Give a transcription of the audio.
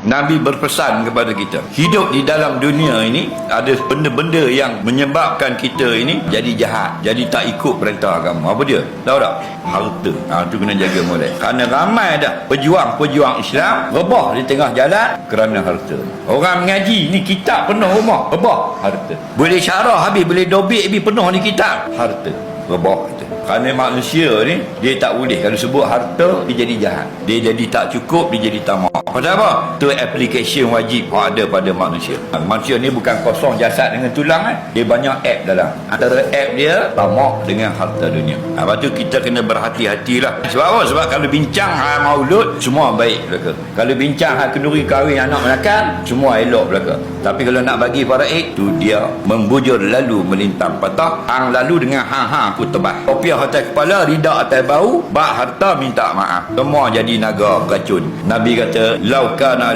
Nabi berpesan kepada kita, hidup di dalam dunia ini ada benda-benda yang menyebabkan kita ini jadi jahat, jadi tak ikut perintah agama. Apa dia? Tahu tak? Harta. Itu kena jaga mulai. Kerana ramai dah pejuang-pejuang Islam rebah di tengah jalan kerana harta. Orang mengaji ni kitab penuh rumah, rebah harta. Boleh syarah habis, boleh dobik habis, penuh ni kitab, harta. Rebah itu. Kerana manusia ni dia tak boleh, kalau sebut harta dia jadi jahat, dia jadi tak cukup, dia jadi tamak. Pasal apa? Itu application wajib ada pada manusia. Manusia ni bukan kosong jasad dengan tulang, dia banyak app dalam. Antara app dia tamak dengan harta dunia. Lepas tu kita kena berhati-hatilah. Sebab apa? Sebab kalau bincang hal maulud, semua baik belaka. Kalau bincang hal kenduri kahwin anak menakan, semua elok belaka. Tapi kalau nak bagi faraid, tu dia membujur lalu melintang patah, hang lalu dengan hang aku tebas. Kopiah atas kepala, ridak atas bau, bak harta minta maaf. Semua jadi naga beracun. Nabi kata, lau kana